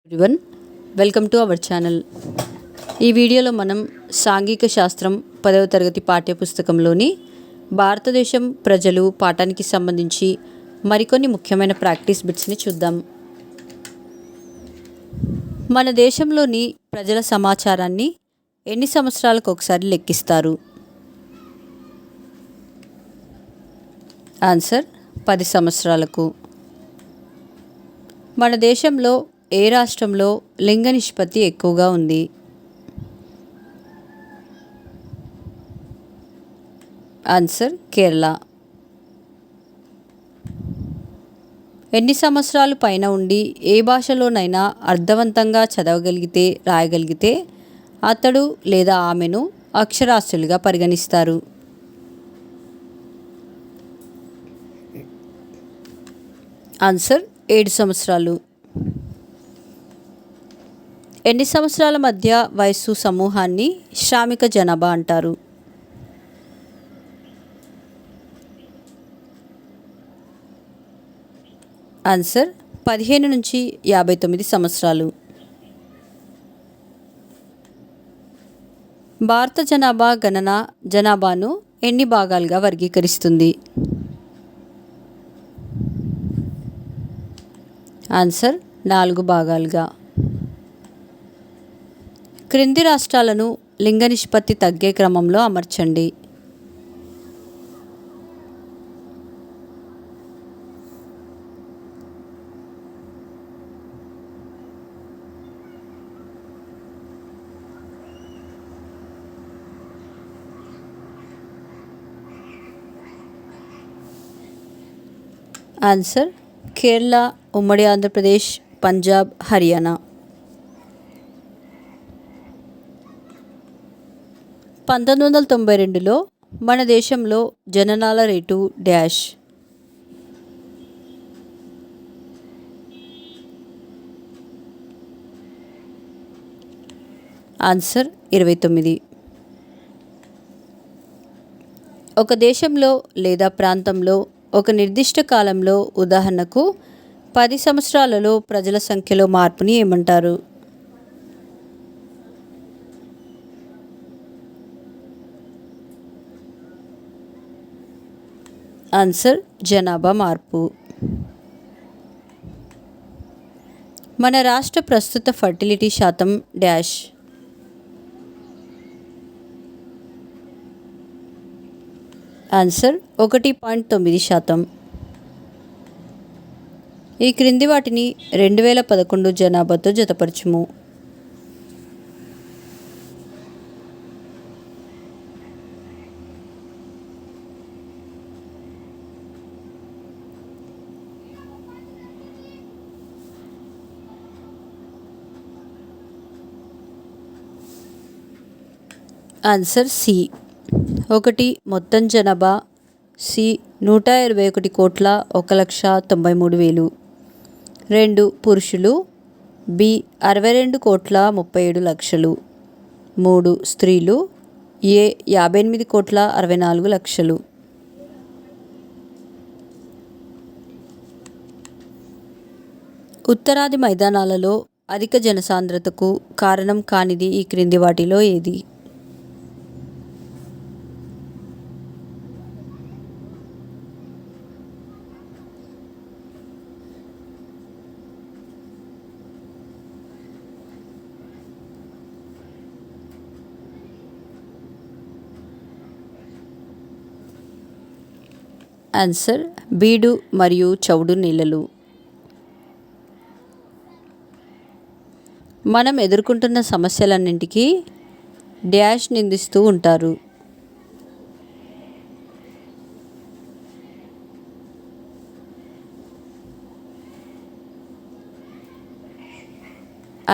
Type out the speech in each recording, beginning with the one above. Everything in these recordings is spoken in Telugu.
Everyone, welcome to our channel. ఈ వీడియోలో మనం సాంఘిక శాస్త్రం 10వ తరగతి పాఠ్యపుస్తకంలోని భారతదేశం ప్రజలు పాఠానికి సంబంధించి మరికొన్ని ముఖ్యమైన ప్రాక్టీస్ బిట్స్ని చూద్దాం. మన దేశంలోని ప్రజల సమాచారాన్ని ఎన్ని సంవత్సరాలకు ఒకసారి లెక్కిస్తారు? ఆన్సర్ 10 సంవత్సరాలకు. మన దేశంలో ఏ రాష్ట్రంలో లింగ నిష్పత్తి ఎక్కువగా ఉంది? ఆన్సర్ కేరళ. ఎన్ని సంవత్సరాలు పైన ఉండి ఏ భాషలోనైనా అర్థవంతంగా చదవగలిగితే రాయగలిగితే అతడు లేదా ఆమెను అక్షరాస్యులుగా పరిగణిస్తారు? ఆన్సర్ 7 సంవత్సరాలు. ఎన్ని సంవత్సరాల మధ్య వయస్సు సమూహాన్ని శ్రామిక జనాభా అంటారు? ఆన్సర్ 15 నుంచి 59 సంవత్సరాలు. భారత జనాభా గణన జనాభాను ఎన్ని భాగాలుగా వర్గీకరిస్తుంది? ఆన్సర్ 4 భాగాలుగా. క్రింది రాష్ట్రాలను లింగ నిష్పత్తి తగ్గే క్రమంలో అమర్చండి. ఆన్సర్ కేరళ, ఉమ్మడి ఆంధ్రప్రదేశ్, పంజాబ్, హర్యానా. 1992లో మన దేశంలో జననాల రేటు డాష్. ఆన్సర్ 29. ఒక దేశంలో లేదా ప్రాంతంలో ఒక నిర్దిష్ట కాలంలో ఉదాహరణకు 10 సంవత్సరాలలో ప్రజల సంఖ్యలో మార్పుని ఏమంటారు? ఆన్సర్ జనాభా మార్పు. మన రాష్ట్ర ప్రస్తుత ఫర్టిలిటీ శాతం డాష్. ఆన్సర్ 1.9%. ఈ క్రింది వాటిని 2011 జనాభాతో జతపరచుము. ఆన్సర్ సి 1 మొత్తం జనాభా, సి 121 కోట్ల 1,93,000. 2 పురుషులు, బి 62 కోట్ల 37 లక్షలు. 3 స్త్రీలు, ఏ 58 కోట్ల 64 లక్షలు. ఉత్తరాది మైదానాలలో అధిక జనసాంద్రతకు కారణం కానిది ఈ క్రింది వాటిలో ఏది? ఆన్సర్ బీడు మరియు చౌడు నేలలు. మనం ఎదుర్కొంటున్న సమస్యలన్నింటికీ డాష్ నిందిస్తూ ఉంటారు.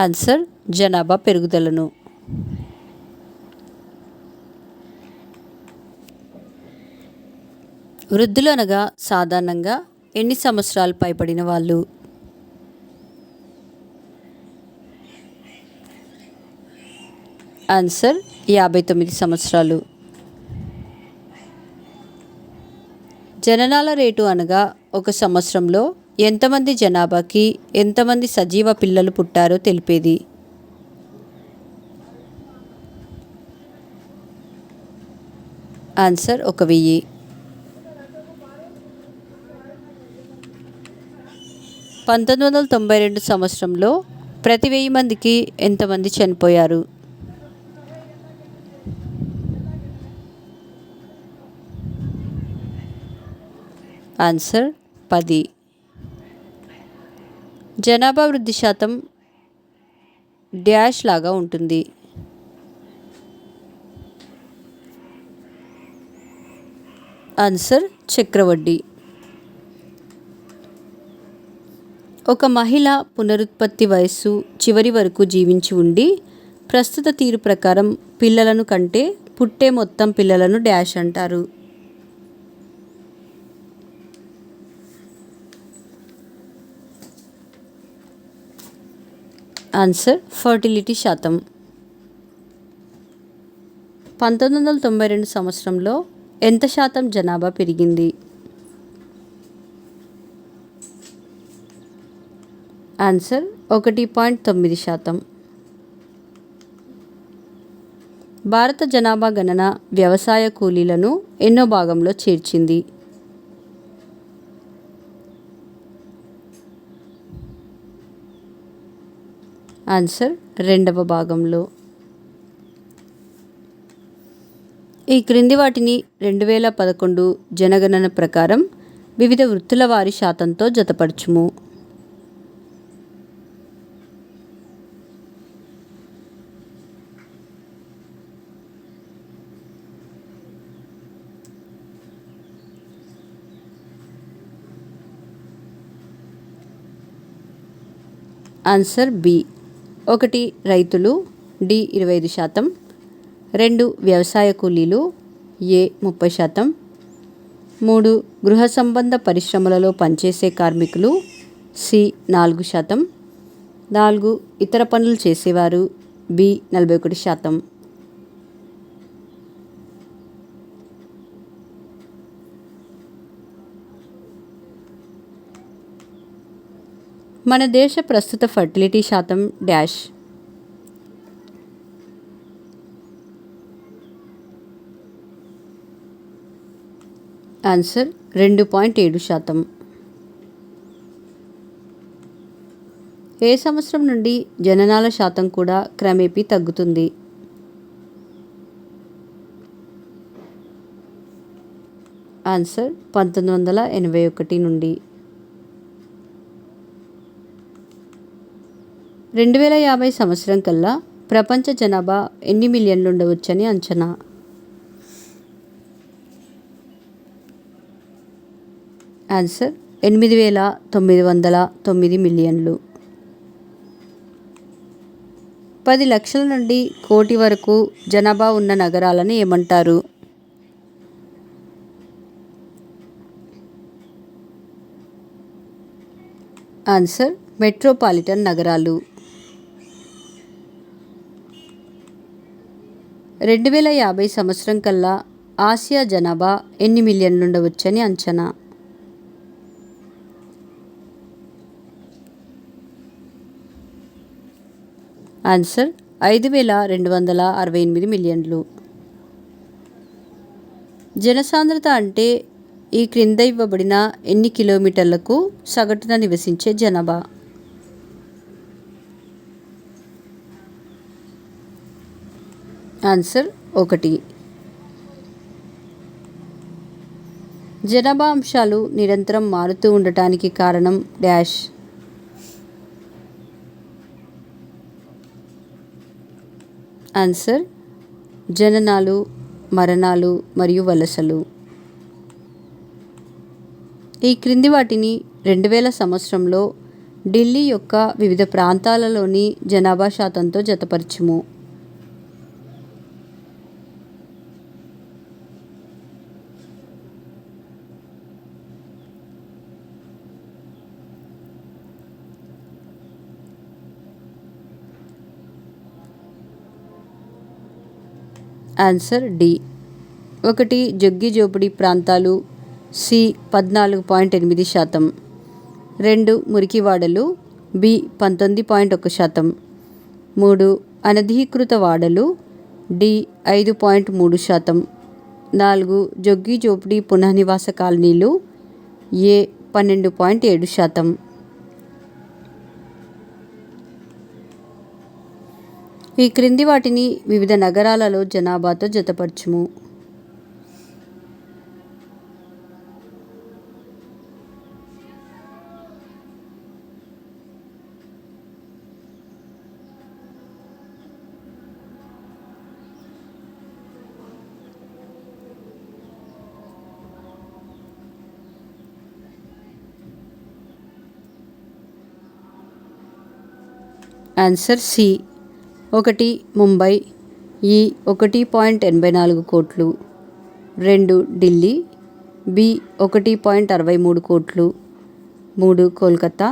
ఆన్సర్ జనాభా పెరుగుదలను. వృద్ధులు అనగా సాధారణంగా ఎన్ని సంవత్సరాలు పైబడిన వాళ్ళు? ఆన్సర్ 59 సంవత్సరాలు. జననాల రేటు అనగా ఒక సంవత్సరంలో ఎంతమంది జనాభాకి ఎంతమంది సజీవ పిల్లలు పుట్టారో తెలిపేది. ఆన్సర్ 1000. 1992 సంవత్సరంలో ప్రతి 1000 మందికి ఎంతమంది చనిపోయారు? ఆన్సర్ 10. జనాభా వృద్ధి శాతం డాష్ లాగా ఉంటుంది. ఆన్సర్ చక్రవడ్డీ. ఒక మహిళ పునరుత్పత్తి వయస్సు చివరి వరకు జీవించి ఉండి ప్రస్తుత తీరు ప్రకారం పిల్లలను కంటే పుట్టే మొత్తం పిల్లలను డాష్ అంటారు. ఆన్సర్ ఫర్టిలిటీ శాతం. 1992 సంవత్సరంలో ఎంత శాతం జనాభా పెరిగింది? ఆన్సర్ 1.9%. భారత జనాభా గణన వ్యవసాయ కూలీలను ఎన్నో భాగంలో చేర్చింది? ఆన్సర్ 2వ భాగంలో. ఈ క్రింది వాటిని 2011 జనగణన ప్రకారం వివిధ వృత్తుల వారి శాతంతో జతపరచుము. Answer B. 1 రైతులు డి 25%, 2 వ్యవసాయ కూలీలు ఏ 30%, 3 గృహ సంబంధ పరిశ్రమలలో పనిచేసే కార్మికులు సి 4%, 4 ఇతర పనులు చేసేవారు బి 41%. మన దేశ ప్రస్తుత ఫర్టిలిటీ శాతం డాష్. ఆన్సర్ 2.7%. ఏ సంవత్సరం నుండి జననాల శాతం కూడా క్రమేపీ తగ్గుతుంది? ఆన్సర్ 1981 నుండి. 2050 సంవత్సరం కల్లా ప్రపంచ జనాభా ఎన్ని మిలియన్లు ఉండవచ్చని అంచనా? ఆన్సర్ 8,909 మిలియన్లు. 10 లక్షల నుండి కోటి వరకు జనాభా ఉన్న నగరాలను ఏమంటారు? ఆన్సర్ మెట్రోపాలిటన్ నగరాలు. 2050 సంవత్సరం కల్లా ఆసియా జనాభా ఎన్ని మిలియన్లు ఉండవచ్చని అంచనా? ఆన్సర్ 5,268 మిలియన్లు. జనసాంద్రత అంటే ఈ క్రింద ఇవ్వబడిన ఎన్ని కిలోమీటర్లకు సగటున నివసించే జనాభా? ఆన్సర్ 1. జనాభా అంశాలు నిరంతరం మారుతూ ఉండటానికి కారణం డాష్. ఆన్సర్ జననాలు, మరణాలు మరియు వలసలు. ఈ క్రింది వాటిని 2000 సంవత్సరంలో ఢిల్లీ యొక్క వివిధ ప్రాంతాలలోని జనాభా శాతంతో జతపరచుము. Answer D. 1 జగ్గి జోపిడి ప్రాంతాలు సి 14.8%, 2 మురికివాడలు బి 19.1%, 3 అనధికృత వాడలు డి 5.3%, 4 జొగ్గి జోపిడి పునఃనివాస కాలనీలు ఏ 12.7%. ఈ క్రింది వాటిని వివిధ నగరాలలో జనాభాతో జతపరచుము. Answer C. 1 ముంబై ఈ 1.84 కోట్లు, 2 ఢిల్లీ బి 1.63 కోట్లు, 3 కోల్కతా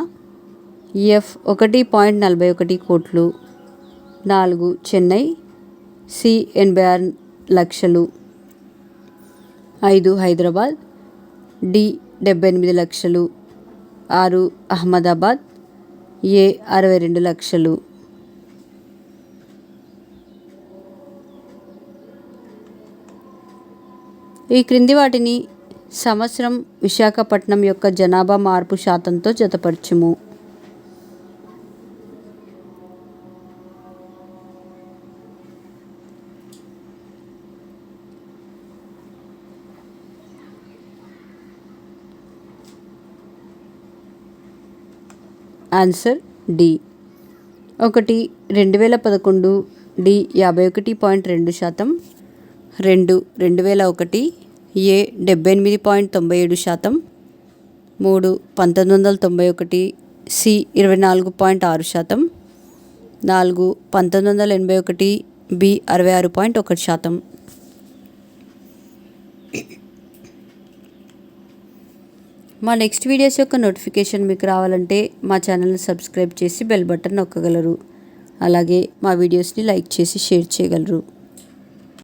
ఎఫ్ 1.41 కోట్లు, 4 చెన్నై సి 86 లక్షలు, 5 హైదరాబాద్ డి 78 లక్షలు, 6 అహ్మదాబాద్ ఏ 62 లక్షలు. ఈ క్రింది వాటిని సంవత్సరం విశాఖపట్నం యొక్క జనాభా మార్పు శాతంతో జతపరచుము. Answer D. 1 2011 D 51.2%, 2 2001 A 78.97%, 3 1991 C 24.6%, 4 1981 B 66.1%. మా నెక్స్ట్ వీడియోస్ యొక్క నోటిఫికేషన్ మీకు రావాలంటే మా ఛానల్ని సబ్స్క్రైబ్ చేసి బెల్ బటన్ నొక్కగలరు. అలాగే మా వీడియోస్ని లైక్ చేసి షేర్ చేయగలరు.